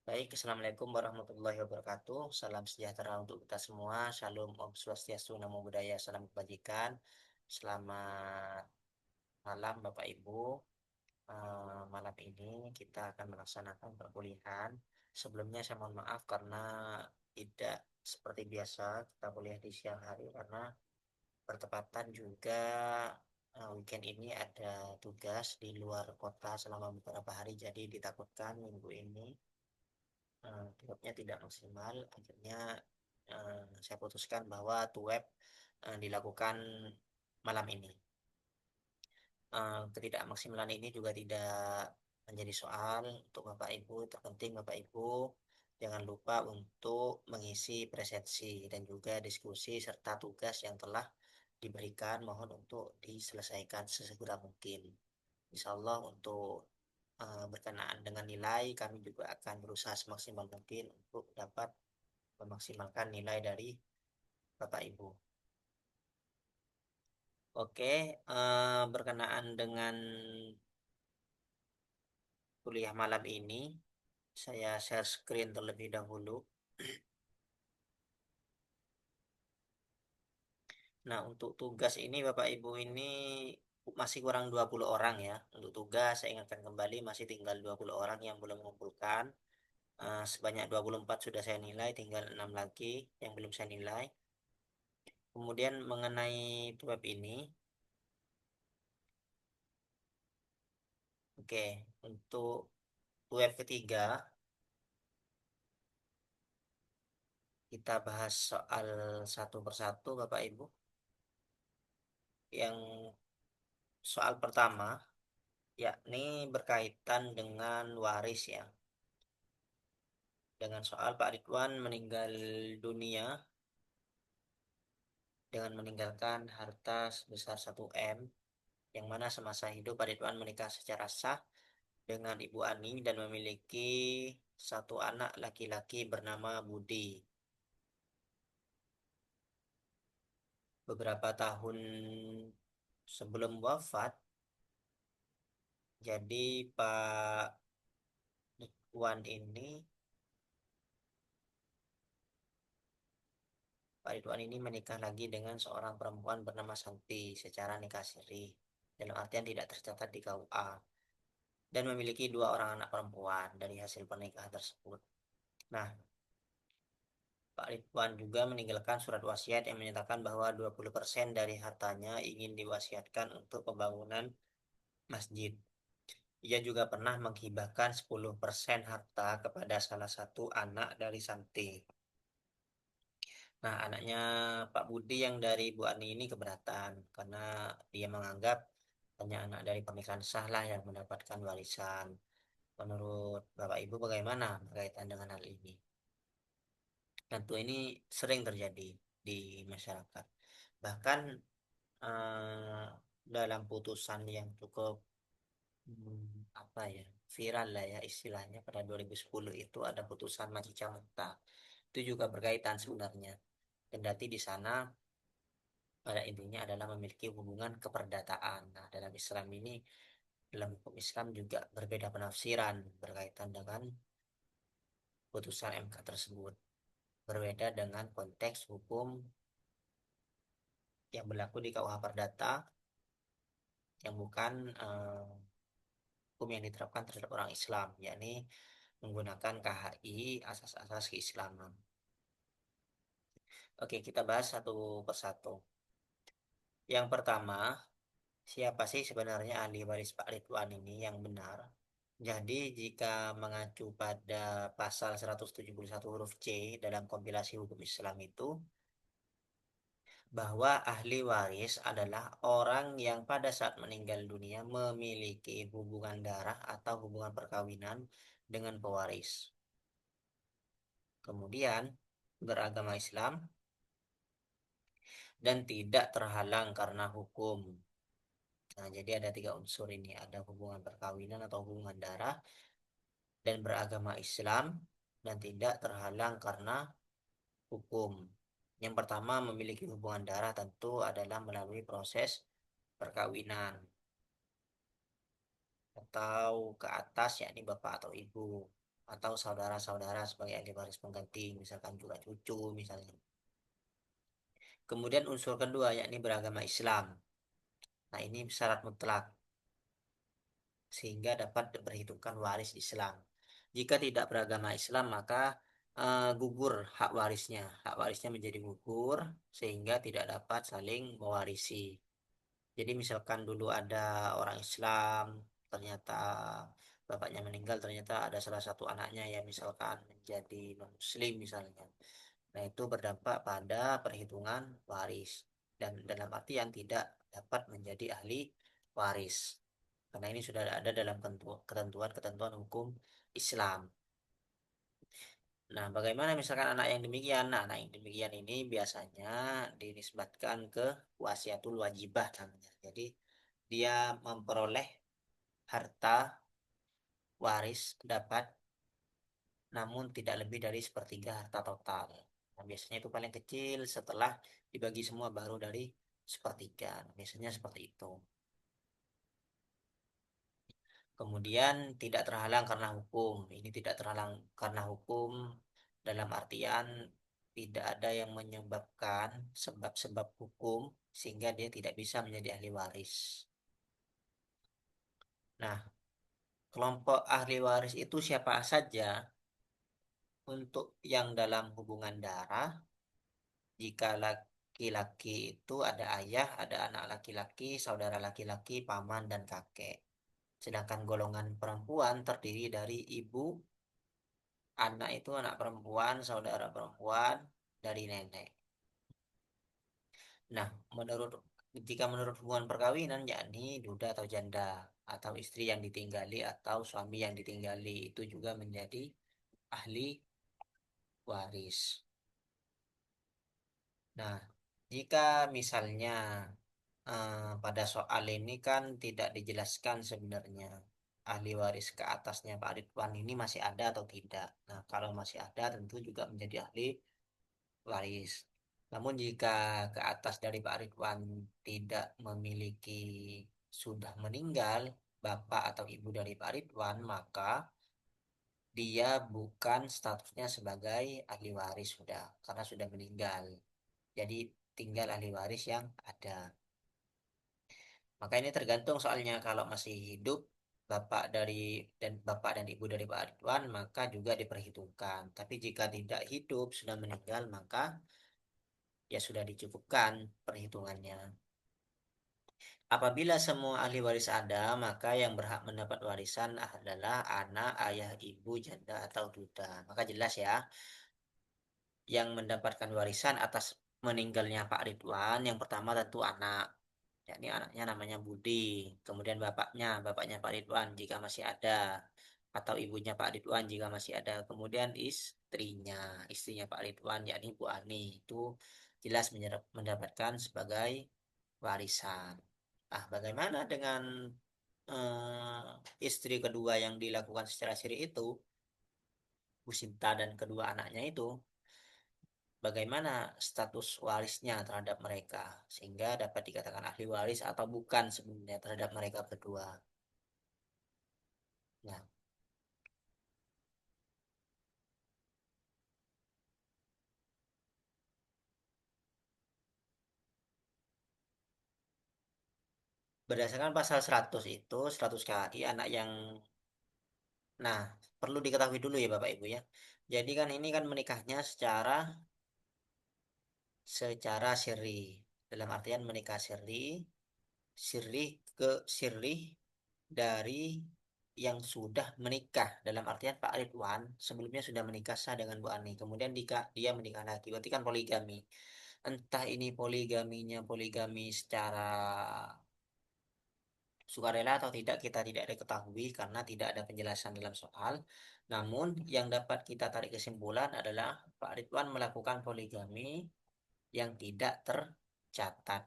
Baik, Assalamualaikum warahmatullahi wabarakatuh. Salam sejahtera untuk kita semua. Shalom, Om Swastiastu, Namo Buddhaya, salam kebajikan. Selamat malam, Bapak Ibu. Malam ini kita akan melaksanakan perkuliahan. Sebelumnya saya mohon maaf karena tidak seperti biasa kita kuliah di siang hari karena bertepatan juga weekend ini ada tugas di luar kota selama beberapa hari, jadi ditakutkan minggu ini kinerja tidak maksimal. Akhirnya saya putuskan bahwa web dilakukan malam ini. Ketidakmaksimalan ini juga tidak menjadi soal untuk Bapak Ibu. Terpenting Bapak Ibu jangan lupa untuk mengisi presensi dan juga diskusi serta tugas yang telah diberikan, mohon untuk diselesaikan sesegera mungkin. Insya Allah untuk berkenaan dengan nilai, kami juga akan berusaha semaksimal mungkin untuk dapat memaksimalkan nilai dari Bapak Ibu. Oke, berkenaan dengan kuliah malam ini, saya share screen terlebih dahulu. Nah, untuk tugas ini Bapak Ibu ini masih kurang 20 orang ya. Untuk tugas saya ingatkan kembali masih tinggal 20 orang yang belum mengumpulkan. Sebanyak 24 sudah saya nilai, tinggal 6 lagi yang belum saya nilai. Kemudian mengenai web ini, oke, untuk web ketiga kita bahas soal satu persatu Bapak Ibu. Yang soal pertama yakni berkaitan dengan waris ya. Dengan soal Pak Ridwan meninggal dunia dengan meninggalkan harta sebesar 1 M, yang mana semasa hidup Pak Ridwan menikah secara sah dengan Ibu Ani dan memiliki satu anak laki-laki bernama Budi. Beberapa tahun sebelum wafat, jadi Pak Ridwan ini Pak Ridwan ini menikah lagi dengan seorang perempuan bernama Santi secara nikah siri, dalam artian tidak tercatat di KUA, dan memiliki 2 orang anak perempuan dari hasil pernikahan tersebut. Nah, Pak Ridwan juga meninggalkan surat wasiat yang menyatakan bahwa 20% dari hartanya ingin diwasiatkan untuk pembangunan masjid. Ia juga pernah menghibahkan 10% harta kepada salah satu anak dari Santi. Nah, anaknya Pak Budi yang dari Bu Ani ini keberatan karena dia menganggap hanya anak dari pernikahan sah lah yang mendapatkan warisan. Menurut Bapak Ibu bagaimana berkaitan dengan hal ini? Tentu ini sering terjadi di masyarakat. Bahkan eh, dalam putusan yang cukup apa ya, viral lah ya istilahnya pada 2010 itu ada putusan Majica Muta. Itu juga berkaitan sebenarnya. Kendati di sana pada intinya adalah memiliki hubungan keperdataan. Nah, dalam Islam ini, dalam hukum Islam juga berbeda penafsiran berkaitan dengan putusan MK tersebut. Berbeda dengan konteks hukum yang berlaku di KUH Perdata, yang bukan hukum yang diterapkan terhadap orang Islam, yakni menggunakan KHI, asas-asas keislaman. Oke, kita bahas satu persatu. Yang pertama, siapa sih sebenarnya ahli waris Pak Ridwan ini yang benar? Jadi jika mengacu pada pasal 171 huruf C dalam kompilasi hukum Islam itu, bahwa ahli waris adalah orang yang pada saat meninggal dunia memiliki hubungan darah atau hubungan perkawinan dengan pewaris. Kemudian beragama Islam dan tidak terhalang karena hukum. Nah, jadi ada 3 unsur ini, ada hubungan perkawinan atau hubungan darah, dan beragama Islam, dan tidak terhalang karena hukum. Yang pertama, memiliki hubungan darah tentu adalah melalui proses perkawinan atau ke atas, yakni bapak atau ibu. atau saudara-saudara sebagai ahli waris pengganti, misalkan juga cucu misalnya. Kemudian unsur kedua yakni beragama Islam. Nah, ini syarat mutlak sehingga dapat diperhitungkan waris Islam. Jika tidak beragama Islam maka gugur hak warisnya. Hak warisnya menjadi gugur sehingga tidak dapat saling mewarisi. Jadi misalkan dulu ada orang Islam, ternyata bapaknya meninggal, ternyata ada salah satu anaknya yang misalkan menjadi non-Muslim misalnya. Nah, itu berdampak pada perhitungan waris dan dalam artian tidak dapat menjadi ahli waris. Karena ini sudah ada dalam ketentuan-ketentuan hukum Islam. Nah, bagaimana misalkan anak yang demikian? Nah, anak yang demikian ini biasanya dinisbatkan ke wasiatul wajibah namanya. Jadi dia memperoleh harta waris dapat namun tidak lebih dari sepertiga harta total. Nah, biasanya itu paling kecil setelah dibagi semua baru dari sepertiga. Nah, biasanya seperti itu. Kemudian tidak terhalang karena hukum. Ini tidak terhalang karena hukum dalam artian tidak ada yang menyebabkan sebab-sebab hukum sehingga dia tidak bisa menjadi ahli waris. Nah, kelompok ahli waris itu siapa saja? Untuk yang dalam hubungan darah, jika laki-laki itu ada ayah, ada anak laki-laki, saudara laki-laki, paman, dan kakek. Sedangkan golongan perempuan terdiri dari ibu, anak itu anak perempuan, saudara perempuan, dari nenek. Nah, menurut jika menurut hubungan perkawinan, yakni duda atau janda, atau istri yang ditinggali, atau suami yang ditinggali, itu juga menjadi ahli waris. Nah, jika misalnya pada soal ini kan tidak dijelaskan sebenarnya ahli waris ke atasnya Pak Ridwan ini masih ada atau tidak. Nah, kalau masih ada tentu juga menjadi ahli waris. Namun jika ke atas dari Pak Ridwan tidak memiliki sudah meninggal bapak atau ibu dari Pak Ridwan, maka dia bukan statusnya sebagai ahli waris sudah karena sudah meninggal. Jadi tinggal ahli waris yang ada. Maka ini tergantung soalnya kalau masih hidup bapak dan ibu dari Pak Ridwan maka juga diperhitungkan. Tapi jika tidak hidup sudah meninggal maka ya sudah dicukupkan perhitungannya. Apabila semua ahli waris ada, maka yang berhak mendapat warisan adalah anak, ayah, ibu, janda, atau duda. Maka jelas ya, yang mendapatkan warisan atas meninggalnya Pak Ridwan, yang pertama tentu anak. Yakni anaknya namanya Budi, kemudian bapaknya Pak Ridwan jika masih ada, atau ibunya Pak Ridwan jika masih ada, kemudian istrinya Pak Ridwan yakni Bu Ani itu jelas mendapatkan sebagai warisan. Ah, bagaimana dengan istri kedua yang dilakukan secara siri itu, Bu Sinta dan kedua anaknya itu? Bagaimana status warisnya terhadap mereka sehingga dapat dikatakan ahli waris atau bukan sebenarnya terhadap mereka berdua. Nah, berdasarkan pasal 100 itu 100 KI anak yang nah perlu diketahui dulu ya Bapak Ibu ya. Jadi kan ini kan menikahnya secara siri. Dalam artian menikah siri, siri ke siri dari yang sudah menikah dalam artian Pak Ridwan sebelumnya sudah menikah sah dengan Bu Ani kemudian dia menikah lagi berarti kan poligami entah ini poligami secara sukarela atau tidak kita tidak diketahui karena tidak ada penjelasan dalam soal namun yang dapat kita tarik kesimpulan adalah Pak Ridwan melakukan poligami yang tidak tercatat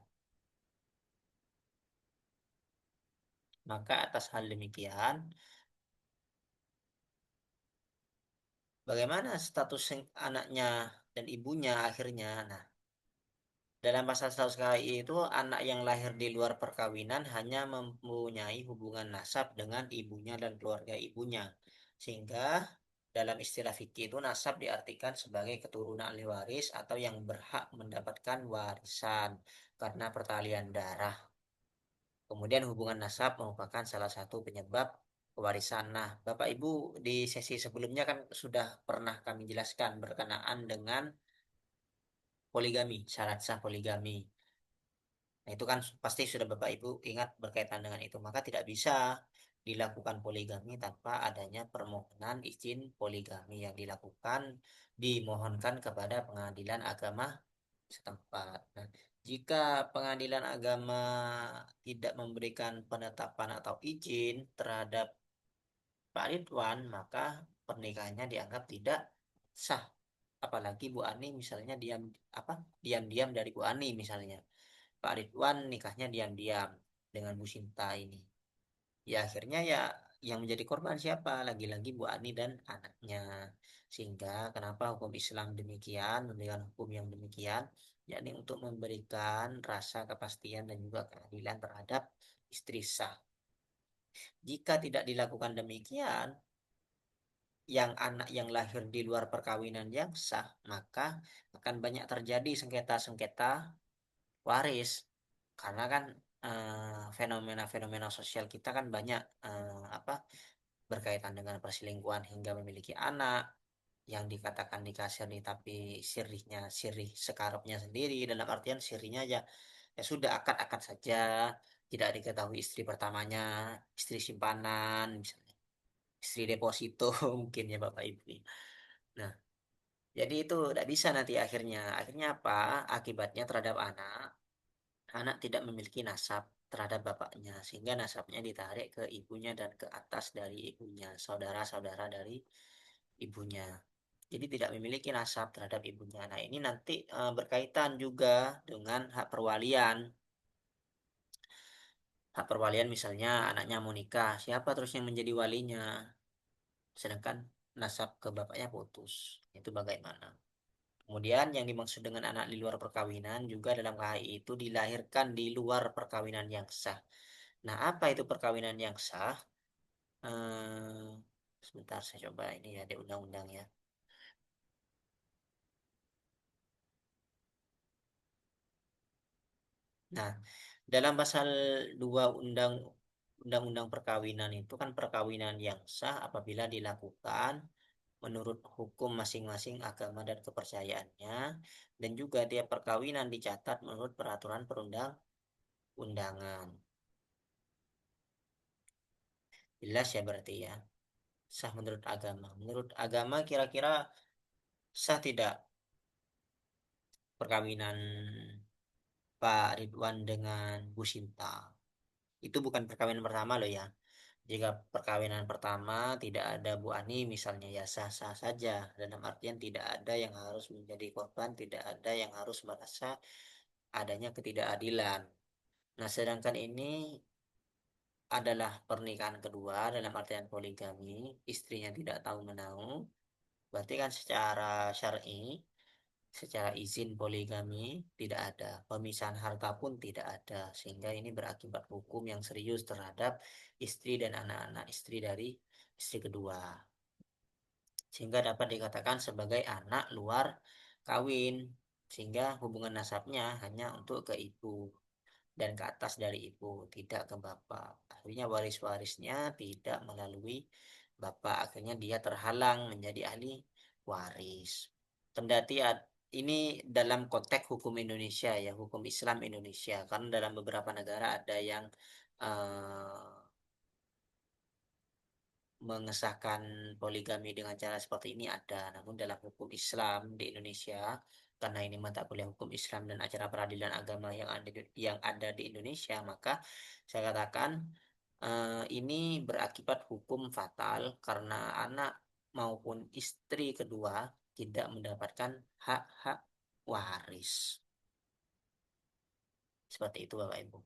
maka atas hal demikian bagaimana status anaknya dan ibunya akhirnya? Nah, dalam pasal 100 KI itu anak yang lahir di luar perkawinan hanya mempunyai hubungan nasab dengan ibunya dan keluarga ibunya. Sehingga Dalam istilah fikih itu nasab diartikan sebagai keturunan ahli waris atau yang berhak mendapatkan warisan karena pertalian darah. Kemudian hubungan nasab merupakan salah satu penyebab pewarisan. Nah, Bapak Ibu di sesi sebelumnya kan sudah pernah kami jelaskan berkenaan dengan poligami, syarat sah poligami. Nah, itu kan pasti sudah Bapak Ibu ingat berkaitan dengan itu. Maka tidak bisa dilakukan poligami tanpa adanya permohonan izin poligami yang dilakukan dimohonkan kepada pengadilan agama setempat. Nah, jika pengadilan agama tidak memberikan penetapan atau izin terhadap Pak Ridwan, maka pernikahannya dianggap tidak sah. Apalagi Bu Ani misalnya diam-diam dari Bu Ani misalnya. Pak Ridwan nikahnya diam-diam dengan Bu Sinta ini. Ya akhirnya ya yang menjadi korban siapa? Lagi-lagi Bu Ani dan anaknya. Sehingga kenapa hukum Islam demikian, memberikan hukum yang demikian, yakni untuk memberikan rasa kepastian dan juga keadilan terhadap istri sah. Jika tidak dilakukan demikian, yang anak yang lahir di luar perkawinan yang sah, maka akan banyak terjadi sengketa-sengketa waris. Karena kan fenomena-fenomena sosial kita kan banyak berkaitan dengan perselingkuhan hingga memiliki anak yang dikatakan dikasih tapi sirihnya sirih sekarapnya sendiri, dalam artian sirihnya aja ya sudah akad-akad saja, tidak diketahui istri pertamanya, istri simpanan misalnya, istri deposito mungkin ya Bapak Ibu. Nah, jadi itu tidak bisa nanti akhirnya apa akibatnya terhadap anak. Anak tidak memiliki nasab terhadap bapaknya, sehingga nasabnya ditarik ke ibunya dan ke atas dari ibunya, saudara-saudara dari ibunya. Jadi tidak memiliki nasab terhadap ibunya. Nah, ini nanti berkaitan juga dengan hak perwalian. Hak perwalian misalnya anaknya mau nikah, siapa terus yang menjadi walinya? Sedangkan nasab ke bapaknya putus. Itu bagaimana? Kemudian yang dimaksud dengan anak di luar perkawinan juga dalam KHI itu dilahirkan di luar perkawinan yang sah. Nah, apa itu perkawinan yang sah? Eh, Sebentar saya coba ini ya di undang-undang ya. Nah, dalam pasal 2 Undang-Undang Perkawinan itu kan perkawinan yang sah apabila dilakukan menurut hukum masing-masing agama dan kepercayaannya, dan juga dia perkawinan dicatat menurut peraturan perundang-undangan. Jelas ya berarti ya. Sah menurut agama. Menurut agama kira-kira sah tidak perkawinan Pak Ridwan dengan Bu Sinta? Itu bukan perkawinan pertama loh ya. Jika perkawinan pertama tidak ada Bu Ani misalnya ya sah-sah saja. Dalam artian tidak ada yang harus menjadi korban, tidak ada yang harus merasa adanya ketidakadilan. Nah, sedangkan ini adalah pernikahan kedua dalam artian poligami, istrinya tidak tahu menahu, berarti kan secara syar'i, secara izin poligami tidak ada, pemisahan harta pun tidak ada, sehingga ini berakibat hukum yang serius terhadap istri dan anak-anak istri dari istri kedua, sehingga dapat dikatakan sebagai anak luar kawin, sehingga hubungan nasabnya hanya untuk ke ibu dan ke atas dari ibu, tidak ke bapak. Akhirnya waris-warisnya tidak melalui bapak, akhirnya dia terhalang menjadi ahli waris. Kendati ini dalam konteks hukum Indonesia ya, hukum Islam Indonesia, karena dalam beberapa negara ada yang eh, mengesahkan poligami dengan cara seperti ini ada. Namun dalam hukum Islam di Indonesia, karena ini mata kuliah hukum Islam dan acara peradilan agama yang ada di Indonesia, maka saya katakan ini berakibat hukum fatal karena anak maupun istri kedua tidak mendapatkan hak-hak waris. Seperti itu Bapak Ibu.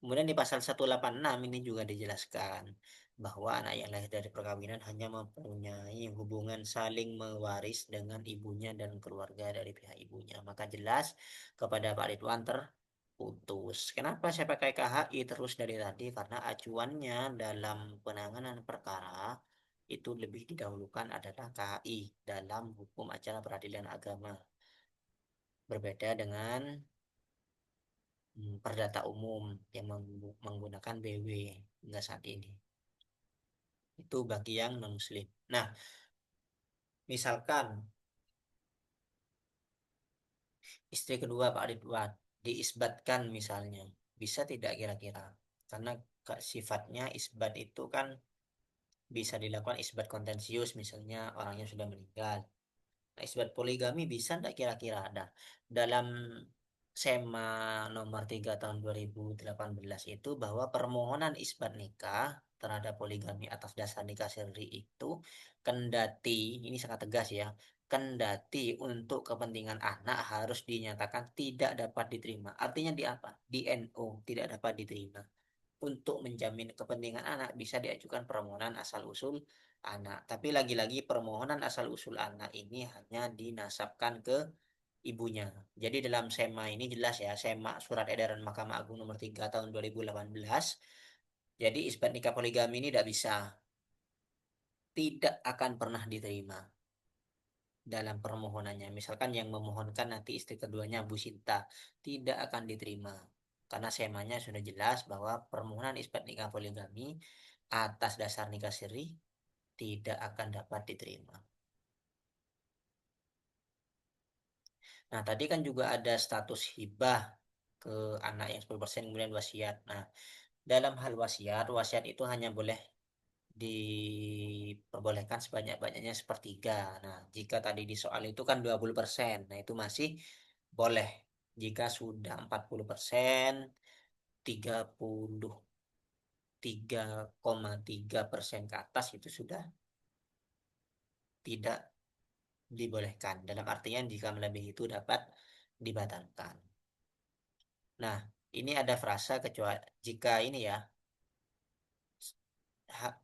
Kemudian di pasal 186 ini juga dijelaskan bahwa anak yang lahir dari perkawinan hanya mempunyai hubungan saling mewaris dengan ibunya dan keluarga dari pihak ibunya. Maka jelas kepada Pak Ridwan terputus. Kenapa saya pakai KHI terus dari tadi? Karena acuannya dalam penanganan perkara itu lebih didahulukan adalah KHI dalam hukum acara peradilan agama. Berbeda dengan perdata umum yang menggunakan BW hingga saat ini. Itu bagi yang non-muslim. Nah, misalkan istri kedua Pak Ridwan diisbatkan misalnya, bisa tidak kira-kira? Karena sifatnya isbat itu kan bisa dilakukan isbat kontensius, misalnya orangnya sudah meninggal. Nah, isbat poligami bisa tidak kira-kira? Nah, dalam SEMA nomor 3 tahun 2018 itu bahwa permohonan isbat nikah terhadap poligami atas dasar nikah siri itu kendati, ini sangat tegas ya, kendati untuk kepentingan anak harus dinyatakan tidak dapat diterima. Artinya di apa? Di NO, tidak dapat diterima. Untuk menjamin kepentingan anak bisa diajukan permohonan asal-usul anak. Tapi lagi-lagi permohonan asal-usul anak ini hanya dinasabkan ke ibunya. Jadi dalam SEMA ini jelas ya, SEMA Surat Edaran Mahkamah Agung nomor 3 tahun 2018. Jadi isbat nikah poligami ini tidak akan pernah diterima dalam permohonannya. Misalkan yang memohonkan nanti istri keduanya Bu Sinta tidak akan diterima. Karena semanya sudah jelas bahwa permohonan isbat nikah poligami atas dasar nikah siri tidak akan dapat diterima. Nah, tadi kan juga ada status hibah ke anak yang 10% kemudian wasiat. Nah, dalam hal wasiat, wasiat itu hanya boleh diperbolehkan sebanyak-banyaknya sepertiga. Nah, jika tadi di soal itu kan 20%, nah itu masih boleh. Jika sudah 40%, 33,3% ke atas itu sudah tidak dibolehkan. Dalam artian jika melebihi itu dapat dibatalkan. Nah, ini ada frasa kecuali jika ini ya,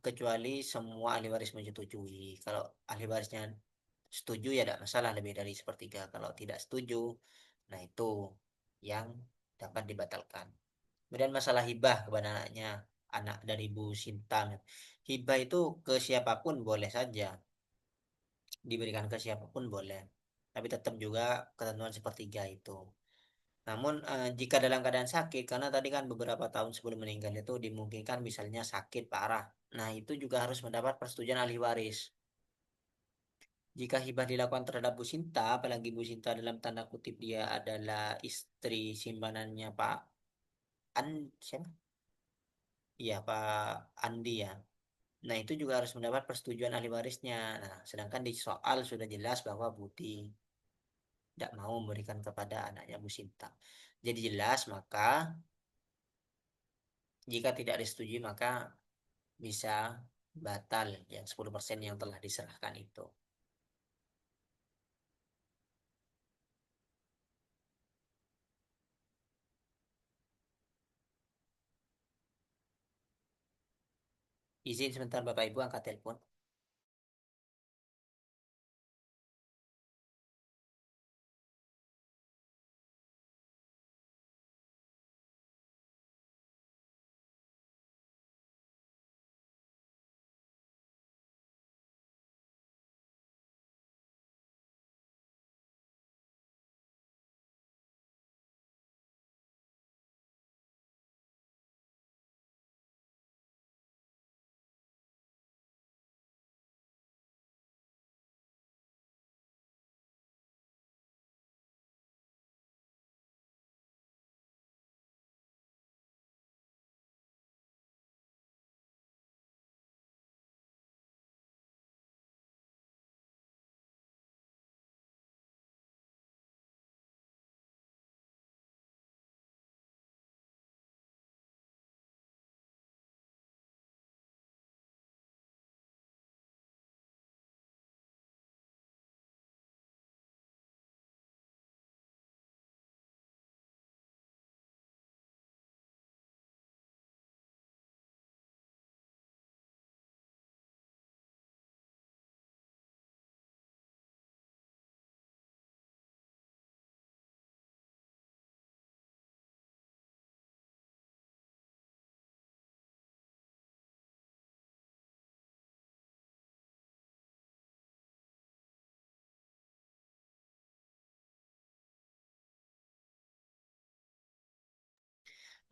kecuali semua ahli waris menyetujui. Kalau ahli warisnya setuju ya tidak masalah lebih dari sepertiga. Kalau tidak setuju, nah itu yang dapat dibatalkan. Kemudian masalah hibah kepada anaknya, anak dari Bu Sinta. Hibah itu ke siapapun boleh saja, diberikan ke siapapun boleh. Tapi tetap juga ketentuan sepertiga itu. Namun jika dalam keadaan sakit, karena tadi kan beberapa tahun sebelum meninggal itu dimungkinkan misalnya sakit parah. Nah itu juga harus mendapat persetujuan ahli waris. Jika hibah dilakukan terhadap Bu Sinta, apalagi Bu Sinta dalam tanda kutip dia adalah istri simpanannya Pak siapa? Iya Pak Andi ya. Nah itu juga harus mendapat persetujuan ahli warisnya. Nah sedangkan di soal sudah jelas bahwa Budi tidak mau memberikan kepada anaknya Bu Sinta. Jadi jelas maka jika tidak disetujui maka bisa batal yang 10% yang telah diserahkan itu. Izin sebentar Bapak Ibu angkat telepon.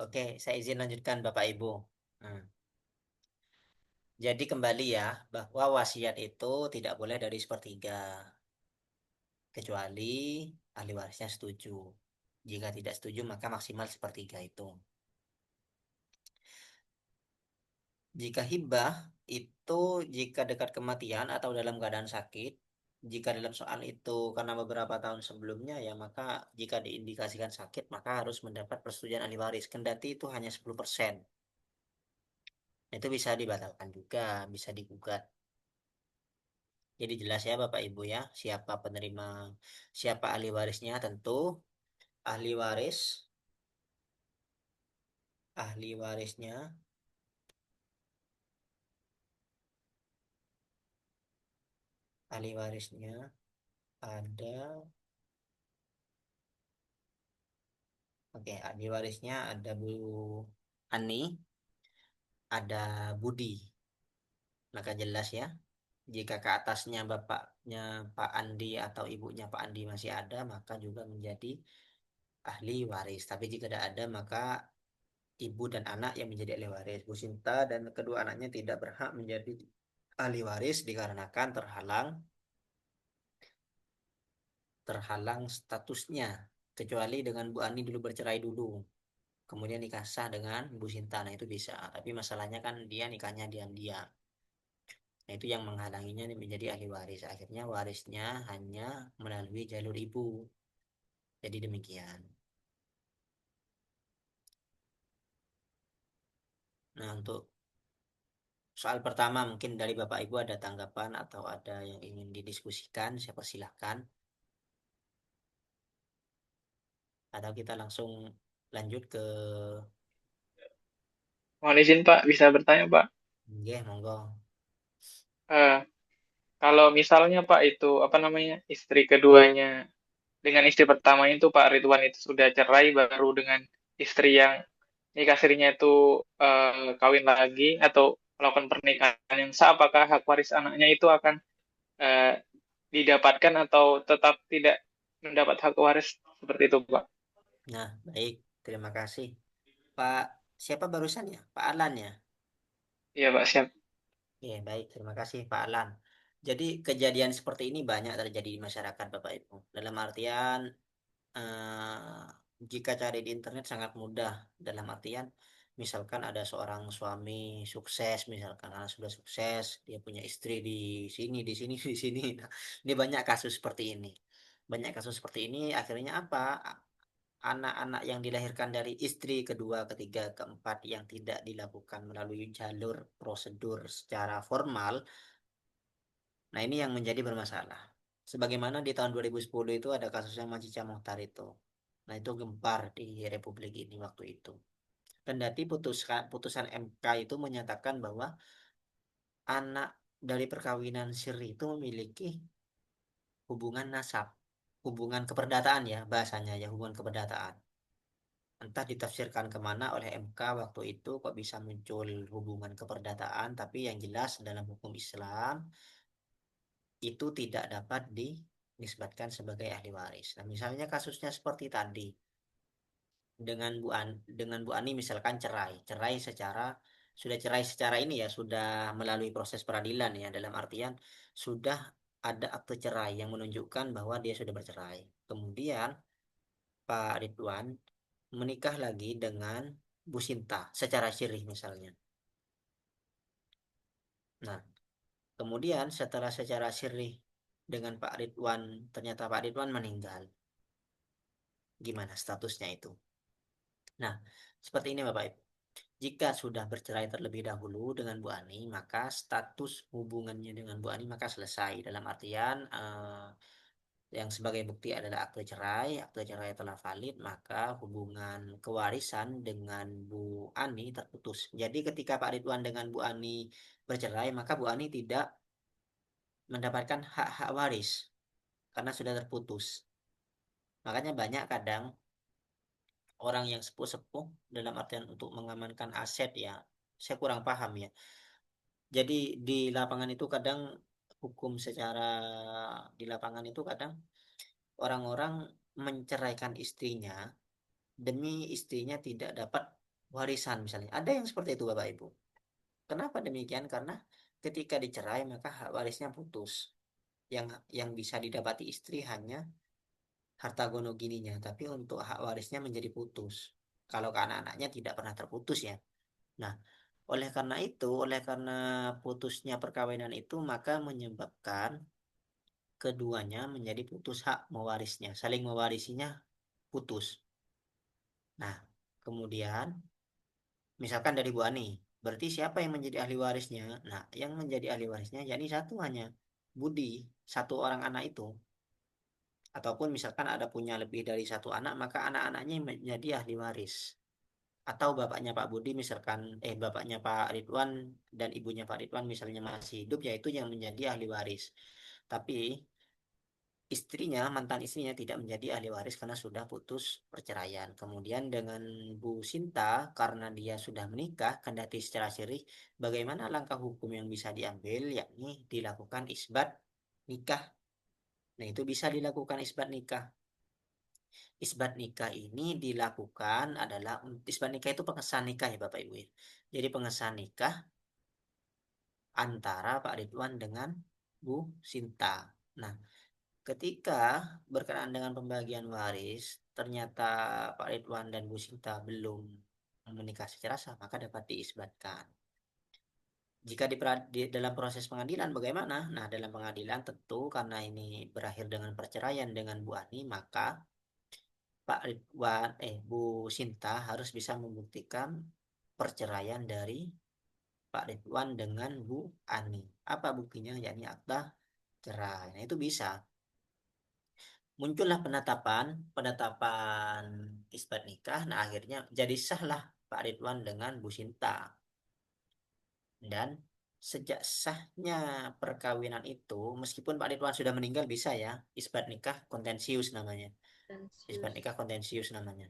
Oke, saya izin lanjutkan Bapak Ibu. Nah, jadi kembali ya, bahwa wasiat itu tidak boleh dari sepertiga, kecuali ahli warisnya setuju. Jika tidak setuju, maka maksimal sepertiga itu. Jika hibah itu jika dekat kematian atau dalam keadaan sakit, jika dalam soal itu karena beberapa tahun sebelumnya ya maka jika diindikasikan sakit maka harus mendapat persetujuan ahli waris. Kendati itu hanya 10%. Itu bisa dibatalkan juga, bisa digugat. Jadi jelas ya Bapak Ibu ya, siapa penerima, siapa ahli warisnya tentu ahli waris, ahli warisnya, ahli warisnya ada, oke, ahli warisnya ada Bu Ani, ada Budi. Maka jelas ya, jika ke atasnya bapaknya Pak Andi atau ibunya Pak Andi masih ada, maka juga menjadi ahli waris. Tapi jika tidak ada, maka ibu dan anak yang menjadi ahli waris. Bu Sinta dan kedua anaknya tidak berhak menjadi ahli waris dikarenakan terhalang statusnya. Kecuali dengan Bu Ani dulu bercerai dulu. Kemudian nikah sah dengan Bu Sinta. Nah itu bisa. Tapi masalahnya kan dia nikahnya diam-diam. Nah, itu yang menghalanginya menjadi ahli waris. Akhirnya warisnya hanya melalui jalur ibu. Jadi demikian. Nah, untuk soal pertama mungkin dari Bapak Ibu ada tanggapan atau ada yang ingin didiskusikan, saya persilahkan. Atau kita langsung lanjut ke Mohon izin Pak, bisa bertanya Pak. nggih, monggo. Eh, Kalau misalnya Pak itu apa namanya istri keduanya dengan istri pertama itu Pak Ridwan itu sudah cerai baru dengan istri yang nikah sirinya itu kawin lagi atau melakukan pernikahan yang sah, apakah hak waris anaknya itu akan eh, didapatkan atau tetap tidak mendapat hak waris seperti itu Pak? Nah, baik. Terima kasih. Pak, siapa barusan ya? Pak Alan ya? Iya Pak, siap. Ya, baik. Terima kasih Pak Alan. Jadi kejadian seperti ini banyak terjadi di masyarakat Bapak Ibu. Dalam artian eh, jika cari di internet sangat mudah dalam artian misalkan ada seorang suami sukses misalkan karena sudah sukses dia punya istri di sini di sini. Nah, ini banyak kasus seperti ini, banyak kasus seperti ini akhirnya apa, anak-anak yang dilahirkan dari istri kedua ketiga keempat yang tidak dilakukan melalui jalur prosedur secara formal. Nah, ini yang menjadi bermasalah. Sebagaimana di tahun 2010 itu ada kasus yang Macica Mokhtar itu. Nah, itu gempar di Republik ini waktu itu. Kendati putusan MK itu menyatakan bahwa anak dari perkawinan siri itu memiliki hubungan nasab, hubungan keperdataan ya bahasanya ya, hubungan keperdataan. Entah ditafsirkan kemana oleh MK waktu itu kok bisa muncul hubungan keperdataan, tapi yang jelas dalam hukum Islam itu tidak dapat dinisbatkan sebagai ahli waris. Nah, misalnya kasusnya seperti tadi dengan Bu Ani misalkan sudah cerai secara ini ya, sudah melalui proses peradilan ya, dalam artian sudah ada akte cerai yang menunjukkan bahwa dia sudah bercerai. Kemudian Pak Ridwan menikah lagi dengan Bu Sinta secara sirih misalnya. Nah, kemudian setelah secara sirih dengan Pak Ridwan, ternyata Pak Ridwan meninggal. Gimana statusnya itu? Nah, seperti ini Bapak Ibu. Jika sudah bercerai terlebih dahulu dengan Bu Ani, maka status hubungannya dengan Bu Ani maka selesai. Dalam artian yang sebagai bukti adalah akte cerai telah valid, maka hubungan kewarisan dengan Bu Ani terputus. Jadi ketika Pak Ridwan dengan Bu Ani bercerai, maka Bu Ani tidak mendapatkan hak-hak waris karena sudah terputus. Makanya banyak kadang orang yang sepuh-sepuh dalam artian untuk mengamankan aset ya, saya kurang paham ya. Jadi di lapangan itu kadang hukum secara di lapangan itu kadang orang-orang menceraikan istrinya demi istrinya tidak dapat warisan misalnya. Ada yang seperti itu Bapak Ibu. Kenapa demikian? Karena ketika dicerai maka hak warisnya putus. Yang bisa didapati istri hanya harta gono gininya, tapi untuk hak warisnya menjadi putus. Kalau ke anak-anaknya tidak pernah terputus ya. Nah, oleh karena putusnya perkawinan itu, maka menyebabkan keduanya menjadi putus hak mewarisnya, saling mewarisinya putus. Nah, kemudian misalkan dari Bu Ani, berarti siapa yang menjadi ahli warisnya? Nah, yang menjadi ahli warisnya yakni satu hanya Budi, satu orang anak itu. Ataupun misalkan ada punya lebih dari satu anak, maka anak-anaknya yang menjadi ahli waris. Atau bapaknya Pak Budi misalkan, bapaknya Pak Ridwan dan ibunya Pak Ridwan misalnya masih hidup, yaitu yang menjadi ahli waris. Tapi istrinya, mantan istrinya tidak menjadi ahli waris karena sudah putus perceraian. Kemudian dengan Bu Sinta, karena dia sudah menikah, kendati secara sirih, bagaimana langkah hukum yang bisa diambil, yakni dilakukan isbat nikah. Nah, itu bisa dilakukan isbat nikah. Isbat nikah ini dilakukan adalah, isbat nikah itu pengesahan nikah ya Bapak Ibu ya. Jadi pengesahan nikah antara Pak Ridwan dengan Bu Sinta. Nah, ketika berkenaan dengan pembagian waris, ternyata Pak Ridwan dan Bu Sinta belum menikah secara sah, maka dapat diisbatkan. Jika dalam proses pengadilan bagaimana? Nah, dalam pengadilan tentu karena ini berakhir dengan perceraian dengan Bu Ani, maka Bu Sinta harus bisa membuktikan perceraian dari Pak Ridwan dengan Bu Ani. Apa buktinya? Yakni akta cerai. Nah, itu bisa. Muncullah penetapan isbat nikah. Nah, akhirnya jadi sahlah Pak Ridwan dengan Bu Sinta. Dan sejak sahnya perkawinan itu, meskipun Pak Ridwan sudah meninggal bisa ya, isbat nikah kontensius namanya. Isbat nikah kontensius namanya.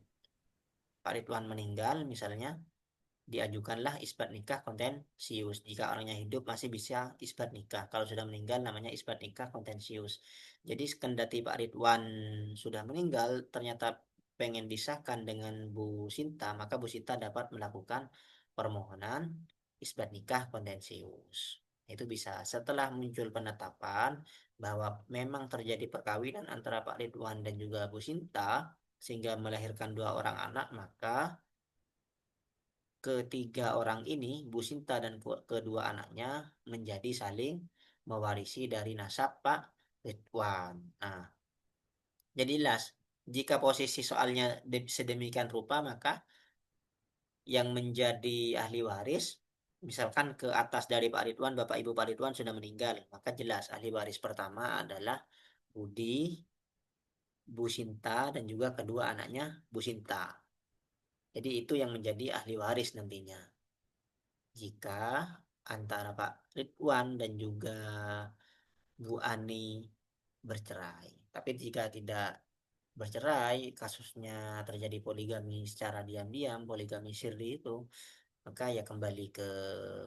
Pak Ridwan meninggal misalnya, diajukanlah isbat nikah kontensius. Jika orangnya hidup masih bisa isbat nikah. Kalau sudah meninggal namanya isbat nikah kontensius. Jadi kendati Pak Ridwan sudah meninggal, ternyata pengen disahkan dengan Bu Sinta, maka Bu Sinta dapat melakukan permohonan isbat nikah kontensius. Itu bisa. Setelah muncul penetapan bahwa memang terjadi perkawinan antara Pak Ridwan dan juga Bu Sinta, sehingga melahirkan dua orang anak, maka ketiga orang ini, Bu Sinta dan kedua anaknya, menjadi saling mewarisi dari nasab Pak Ridwan. Nah, jadi jelas, jika posisi soalnya sedemikian rupa, maka yang menjadi ahli waris, misalkan ke atas dari Pak Ridwan, Bapak Ibu Pak Ridwan sudah meninggal, maka jelas ahli waris pertama adalah Budi, Bu Sinta, dan juga kedua anaknya Bu Sinta. Jadi itu yang menjadi ahli waris nantinya. Jika antara Pak Ridwan dan juga Bu Ani bercerai. Tapi jika tidak bercerai, kasusnya terjadi poligami secara diam-diam, poligami sirri itu, maka ya kembali ke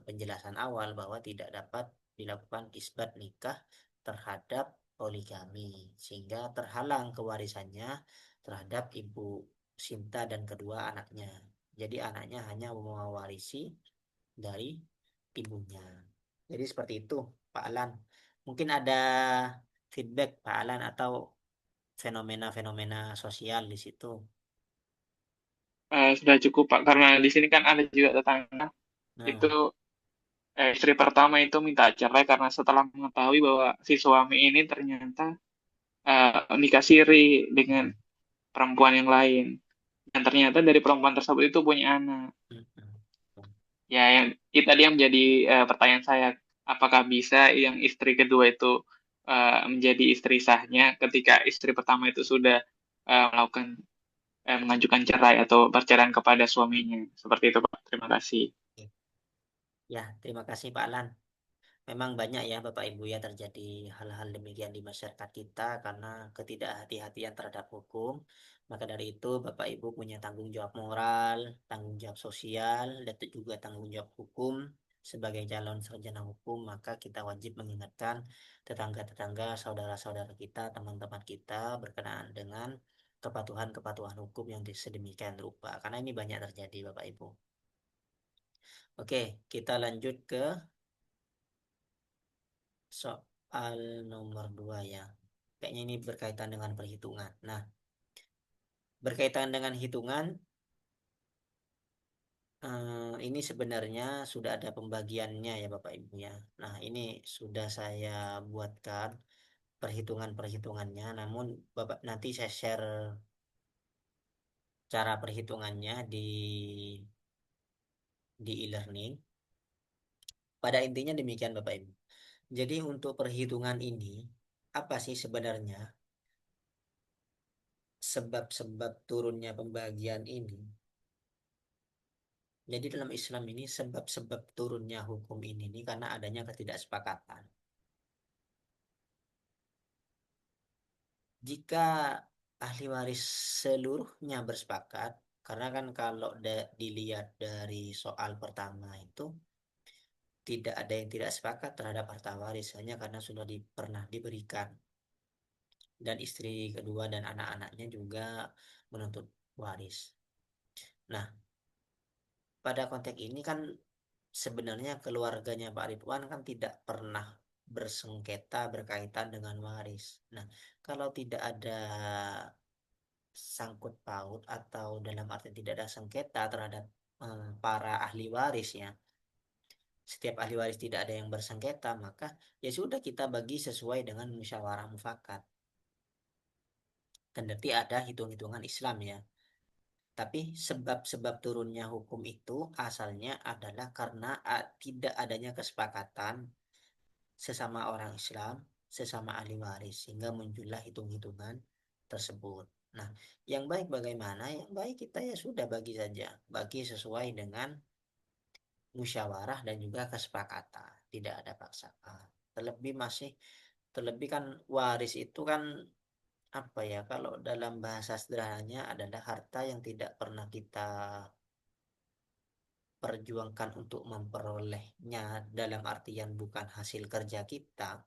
penjelasan awal bahwa tidak dapat dilakukan isbat nikah terhadap poligami, sehingga terhalang kewarisannya terhadap Ibu Sinta dan kedua anaknya. Jadi anaknya hanya mewarisi dari ibunya. Jadi seperti itu, Pak Alan. Mungkin ada feedback Pak Alan atau fenomena-fenomena sosial di situ. Sudah cukup Pak, karena di sini kan ada juga tetangga itu, Nah, istri pertama itu minta cerai karena setelah mengetahui bahwa si suami ini ternyata nikah siri dengan mm, perempuan yang lain, dan ternyata dari perempuan tersebut itu punya anak. mm, mm. Ya, yang itu tadi yang menjadi pertanyaan saya, apakah bisa yang istri kedua itu menjadi istri sahnya ketika istri pertama itu sudah melakukan mengajukan cerai atau perceraian kepada suaminya. Seperti itu, Pak. Terima kasih. Ya, terima kasih Pak Alan. Memang banyak ya Bapak Ibu ya terjadi hal-hal demikian di masyarakat kita karena ketidakhati-hatian terhadap hukum. Maka dari itu Bapak Ibu punya tanggung jawab moral, tanggung jawab sosial, dan juga tanggung jawab hukum. Sebagai calon sarjana hukum, maka kita wajib mengingatkan tetangga-tetangga, saudara-saudara kita, teman-teman kita berkenaan dengan kepatuhan-kepatuhan hukum yang sedemikian rupa. Karena ini banyak terjadi, Bapak Ibu. Oke, kita lanjut ke soal nomor 2 ya. Kayaknya ini berkaitan dengan perhitungan. Nah, berkaitan dengan hitungan, ini sebenarnya sudah ada pembagiannya ya Bapak Ibu ya. Nah, ini sudah saya buatkan perhitungan-perhitungannya. Namun Bapak nanti saya share cara perhitungannya di e-learning. Pada intinya demikian Bapak Ibu. Jadi untuk perhitungan ini, apa sih sebenarnya sebab-sebab turunnya pembagian ini? Jadi dalam Islam ini sebab-sebab turunnya hukum ini karena adanya ketidaksepakatan. Jika ahli waris seluruhnya bersepakat, karena kan kalau dilihat dari soal pertama itu tidak ada yang tidak sepakat terhadap harta waris hanya karena sudah pernah diberikan, dan istri kedua dan anak-anaknya juga menuntut waris. Nah, pada konteks ini kan sebenarnya keluarganya Pak Ridwan kan tidak pernah bersengketa berkaitan dengan waris. Nah, kalau tidak ada sangkut paut atau dalam arti tidak ada sengketa terhadap para ahli waris ya, setiap ahli waris tidak ada yang bersengketa, maka ya sudah kita bagi sesuai dengan musyawarah mufakat. Dan berarti ada hitung-hitungan Islam ya. Tapi sebab-sebab turunnya hukum itu asalnya adalah karena tidak adanya kesepakatan sesama orang Islam, sesama ahli waris, sehingga muncullah hitung-hitungan tersebut. Nah, yang baik bagaimana? Yang baik kita ya sudah bagi saja, bagi sesuai dengan musyawarah dan juga kesepakatan, tidak ada paksaan. Terlebih kan waris itu kan apa ya? Kalau dalam bahasa sederhananya adalah harta yang tidak pernah kita perjuangkan untuk memperolehnya, dalam artian bukan hasil kerja kita,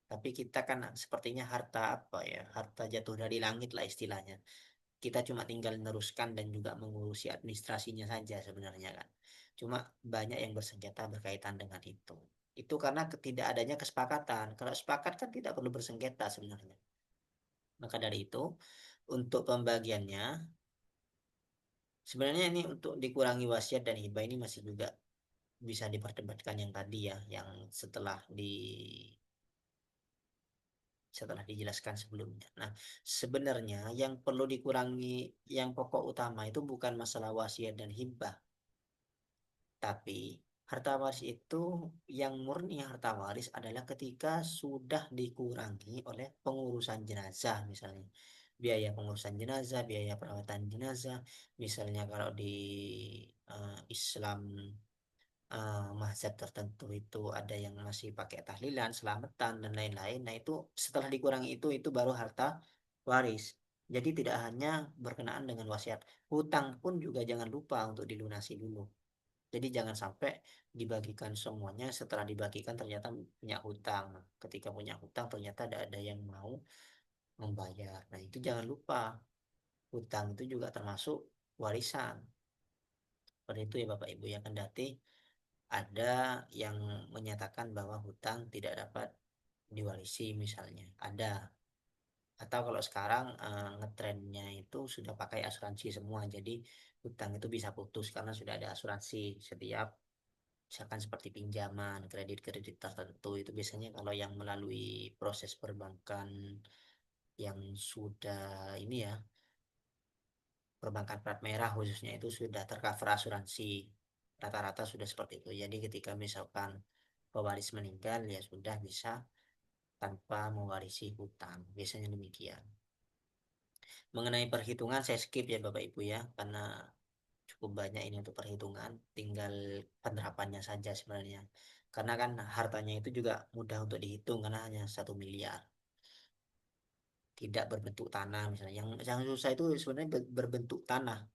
tapi kita kan sepertinya harta apa ya, harta jatuh dari langit lah istilahnya. Kita cuma tinggal meneruskan dan juga mengurusi administrasinya saja sebenarnya kan. Cuma banyak yang bersengketa berkaitan dengan itu. Itu karena ketidakadanya kesepakatan. Kalau sepakat kan tidak perlu bersengketa sebenarnya. Maka dari itu, untuk pembagiannya, sebenarnya ini untuk dikurangi wasiat dan hibah ini masih juga bisa diperdebatkan yang tadi ya, yang setelah dijelaskan sebelumnya. Nah, sebenarnya yang perlu dikurangi, yang pokok utama itu bukan masalah wasiat dan hibah, tapi harta waris itu, yang murni harta waris adalah ketika sudah dikurangi oleh pengurusan jenazah misalnya. Biaya pengurusan jenazah, biaya perawatan jenazah, misalnya kalau di Islam mazhab tertentu itu ada yang masih pakai tahlilan, selamatan dan lain-lain. Nah, itu setelah dikurangi itu baru harta waris. Jadi tidak hanya berkenaan dengan wasiat, hutang pun juga jangan lupa untuk dilunasi dulu. Jadi jangan sampai dibagikan semuanya, setelah dibagikan ternyata punya hutang. Nah, ketika punya hutang ternyata tidak ada yang mau membayar. Nah, itu jangan lupa, hutang itu juga termasuk warisan. Seperti itu ya Bapak Ibu, yang kendati ada yang menyatakan bahwa hutang tidak dapat diwarisi misalnya. Ada. Atau kalau sekarang ngetrennya itu sudah pakai asuransi semua. Jadi hutang itu bisa putus karena sudah ada asuransi setiap, misalkan seperti pinjaman, kredit-kredit tertentu itu biasanya kalau yang melalui proses perbankan yang sudah ini ya, perbankan plat merah khususnya itu sudah tercover asuransi. Rata-rata sudah seperti itu. Jadi ketika misalkan pewaris meninggal ya sudah bisa tanpa mewarisi hutang. Biasanya demikian. Mengenai perhitungan saya skip ya Bapak Ibu ya, karena cukup banyak ini untuk perhitungan. Tinggal penerapannya saja sebenarnya. Karena kan hartanya itu juga mudah untuk dihitung karena hanya 1 miliar. Tidak berbentuk tanah misalnya. Yang susah itu sebenarnya berbentuk tanah.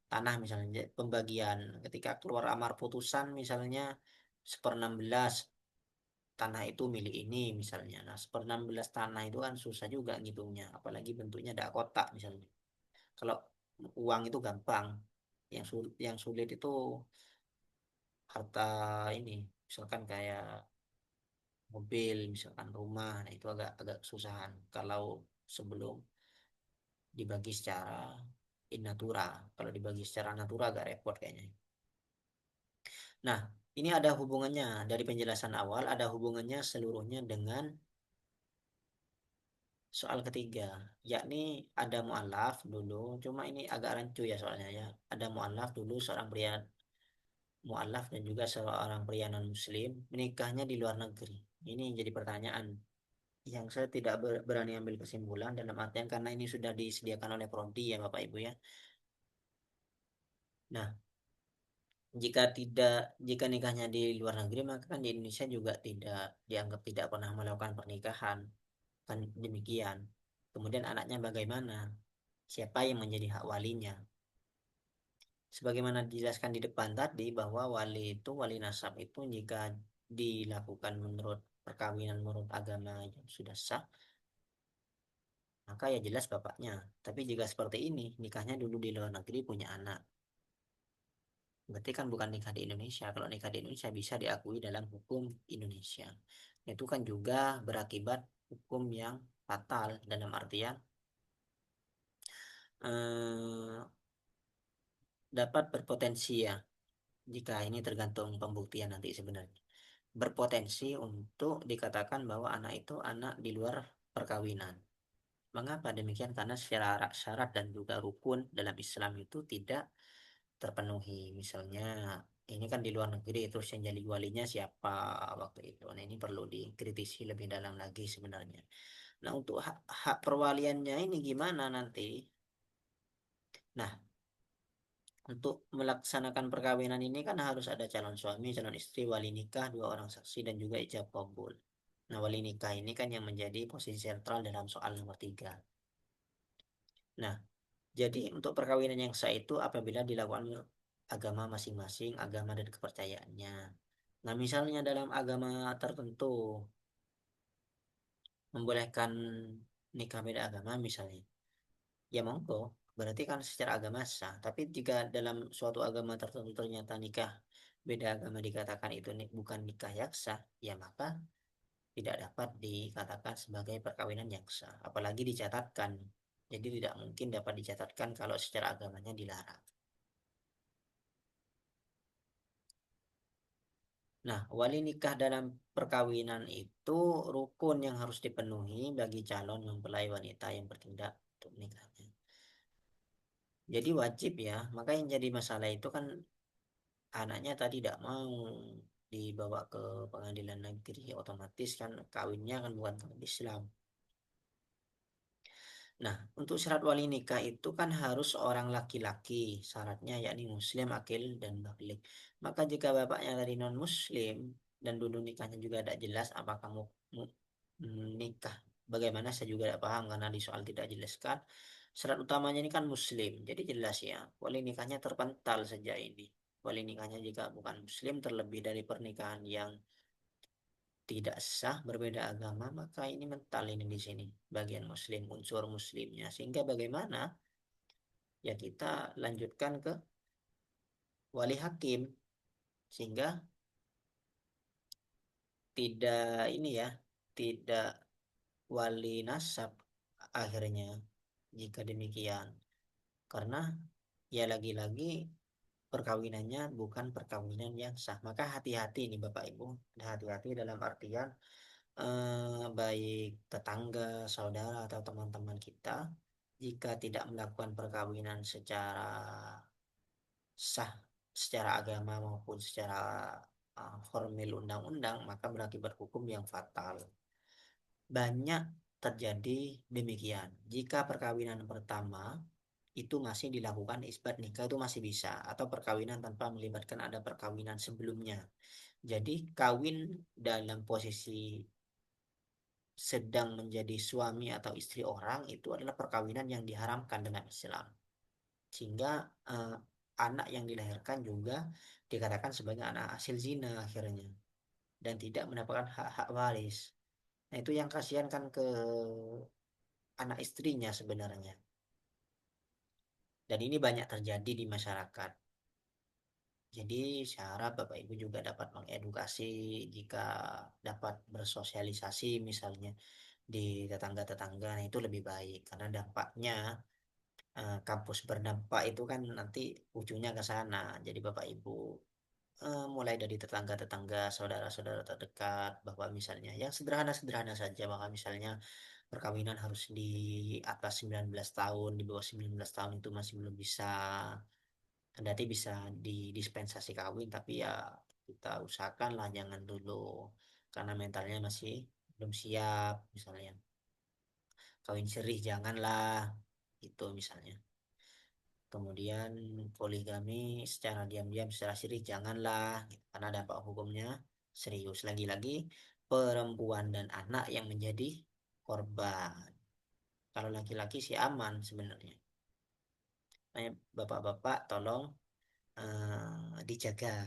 Tanah misalnya pembagian ketika keluar amar putusan misalnya 1/16 tanah itu milik ini misalnya. Nah, 1/16 tanah itu kan susah juga ngitungnya, apalagi bentuknya ada kotak misalnya. Kalau uang itu gampang, yang sulit itu harta ini, misalkan kayak mobil, misalkan rumah, nah itu agak agak kesusahan. Kalau sebelum dibagi secara in natura, kalau dibagi secara natura agak repot kayaknya. Nah, ini ada hubungannya dari penjelasan awal, ada hubungannya seluruhnya dengan soal ketiga, yakni ada mualaf dulu, cuma ini agak rancu ya soalnya ya. Ada mualaf dulu seorang pria mualaf dan juga seorang pria non muslim menikahnya di luar negeri. Ini yang jadi pertanyaan yang saya tidak berani ambil kesimpulan dalam artian karena ini sudah disediakan oleh prodi ya Bapak Ibu ya. Nah, jika tidak jika nikahnya di luar negeri maka kan di Indonesia juga tidak dianggap tidak pernah melakukan pernikahan. Kan demikian. Kemudian anaknya bagaimana? Siapa yang menjadi hak walinya? Sebagaimana dijelaskan di depan tadi bahwa wali nasab itu jika dilakukan menurut perkawinan menurut agama yang sudah sah, maka ya jelas bapaknya. Tapi jika seperti ini, nikahnya dulu di luar negeri punya anak. Berarti kan bukan nikah di Indonesia. Kalau nikah di Indonesia bisa diakui dalam hukum Indonesia. Itu kan juga berakibat hukum yang fatal dalam artian eh, dapat berpotensi ya. Jika ini tergantung pembuktian nanti sebenarnya. Berpotensi untuk dikatakan bahwa anak itu anak di luar perkawinan. Mengapa demikian? Karena secara syarat dan juga rukun dalam Islam itu tidak terpenuhi. Misalnya ini kan di luar negeri terus yang jadi walinya siapa waktu itu. Nah ini perlu dikritisi lebih dalam lagi sebenarnya. Nah untuk hak perwaliannya ini gimana nanti? Nah untuk melaksanakan perkawinan ini kan harus ada calon suami, calon istri, wali nikah, dua orang saksi dan juga ijab kabul. Nah wali nikah ini kan yang menjadi posisi sentral dalam soal nomor tiga. Nah jadi untuk perkawinan yang sah itu apabila dilakukan agama masing-masing, agama dan kepercayaannya. Nah, misalnya dalam agama tertentu membolehkan nikah beda agama misalnya, ya monggo, berarti kan secara agama sah. Tapi jika dalam suatu agama tertentu ternyata nikah beda agama dikatakan itu bukan nikah yang sah, ya maka tidak dapat dikatakan sebagai perkawinan yang sah. Apalagi dicatatkan. Jadi tidak mungkin dapat dicatatkan kalau secara agamanya dilarang. Nah, wali nikah dalam perkawinan itu rukun yang harus dipenuhi bagi calon mempelai wanita yang bertindak untuk nikahnya. Jadi wajib ya, maka yang jadi masalah itu kan anaknya tadi tidak mau dibawa ke pengadilan negeri, otomatis kan kawinnya kan bukan kawin Islam. Nah, untuk syarat wali nikah itu kan harus orang laki-laki, syaratnya yakni muslim, akil, dan baligh. Maka jika bapaknya dari non-muslim dan dulu nikahnya juga tidak jelas apakah nikah, bagaimana saya juga tidak paham karena di soal tidak jelaskan. Syarat utamanya ini kan muslim, jadi jelas ya, wali nikahnya terpental saja ini. Wali nikahnya jika bukan muslim, terlebih dari pernikahan yang tidak sah berbeda agama maka ini mental ini di sini bagian muslim unsur muslimnya sehingga bagaimana ya kita lanjutkan ke wali hakim sehingga tidak ini ya tidak wali nasab akhirnya jika demikian karena ya lagi-lagi perkawinannya bukan perkawinan yang sah maka hati-hati nih Bapak Ibu hati-hati dalam artian baik tetangga, saudara, atau teman-teman kita, jika tidak melakukan perkawinan secara sah, secara agama maupun secara formil undang-undang, maka berakibat hukum yang fatal. Banyak terjadi demikian. Jika perkawinan pertama itu masih dilakukan isbat nikah itu masih bisa, atau perkawinan tanpa melibatkan ada perkawinan sebelumnya. Jadi kawin dalam posisi sedang menjadi suami atau istri orang itu adalah perkawinan yang diharamkan dalam Islam. Sehingga eh, anak yang dilahirkan juga dikatakan sebagai anak hasil zina akhirnya dan tidak mendapatkan hak-hak waris. Nah, itu yang kasihan kan ke anak istrinya sebenarnya. Dan ini banyak terjadi di masyarakat. Jadi saya harap Bapak Ibu juga dapat mengedukasi jika dapat bersosialisasi misalnya di tetangga-tetangga, nah itu lebih baik karena dampaknya kampus berdampak itu kan nanti ujungnya ke sana. Jadi Bapak Ibu mulai dari tetangga-tetangga, saudara-saudara terdekat, bahwa misalnya yang sederhana-sederhana saja, bahwa misalnya perkawinan harus di atas 19 tahun, di bawah 19 tahun itu masih belum bisa, kendati bisa didispensasi kawin, tapi ya kita usahakanlah jangan dulu, karena mentalnya masih belum siap, misalnya kawin sirih janganlah, itu misalnya. Kemudian poligami secara diam-diam secara sirih janganlah, gitu. Karena dampak hukumnya serius. Lagi-lagi perempuan dan anak yang menjadi korban. Kalau laki-laki sih aman sebenarnya. Makanya bapak-bapak tolong dijaga.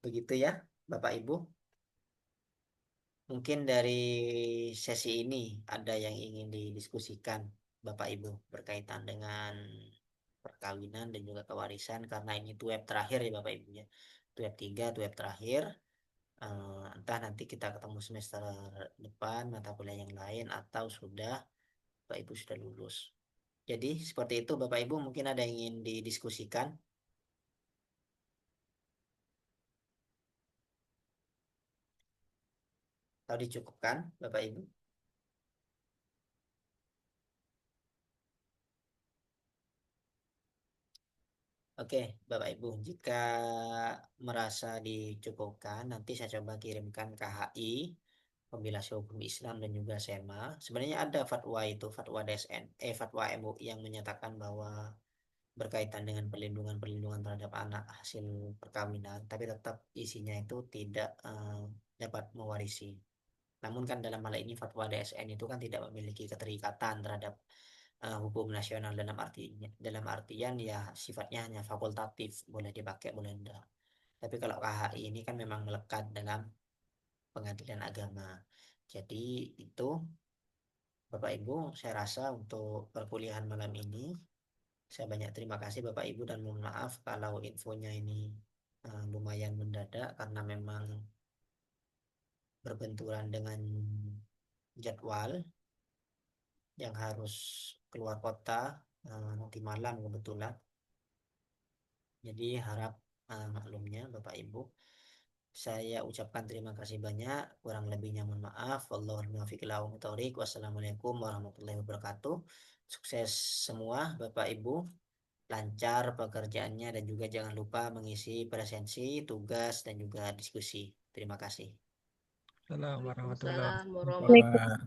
Begitu ya, Bapak Ibu. Mungkin dari sesi ini ada yang ingin didiskusikan Bapak Ibu berkaitan dengan perkawinan dan juga kewarisan, karena ini tuh web terakhir ya Bapak Ibu ya. Itu web 3, itu web terakhir. Entah nanti kita ketemu semester depan mata kuliah yang lain atau sudah Bapak Ibu sudah lulus. Jadi seperti itu Bapak Ibu, mungkin ada yang ingin didiskusikan atau dicukupkan Bapak Ibu. Oke, Bapak Ibu, jika merasa dicukupkan, nanti saya coba kirimkan KHI, Kompilasi Hukum Islam dan juga SEMA. Sebenarnya ada fatwa itu, fatwa DSN, fatwa MUI yang menyatakan bahwa berkaitan dengan perlindungan-perlindungan terhadap anak hasil perkawinan, tapi tetap isinya itu tidak dapat mewarisi. Namun kan dalam hal ini fatwa DSN itu kan tidak memiliki keterikatan terhadap hukum nasional, dalam artian ya sifatnya hanya fakultatif, boleh dipakai boleh enggak. Tapi kalau KHI ini kan memang melekat dalam pengadilan agama. Jadi itu Bapak Ibu, saya rasa untuk perkuliahan malam ini saya banyak terima kasih Bapak Ibu dan mohon maaf kalau infonya ini lumayan mendadak karena memang berbenturan dengan jadwal yang harus keluar kota nanti malam kebetulan. Jadi harap maklumnya Bapak Ibu. Saya ucapkan terima kasih banyak. Kurang lebihnya mohon maaf. Wallahul muwaffiq ila aqwamit thoriq. Wassalamualaikum warahmatullahi wabarakatuh. Sukses semua Bapak Ibu. Lancar pekerjaannya dan juga jangan lupa mengisi presensi, tugas dan juga diskusi. Terima kasih. Assalamualaikum warahmatullahi Waalaikumsalam warahmatullahi wabarakatuh.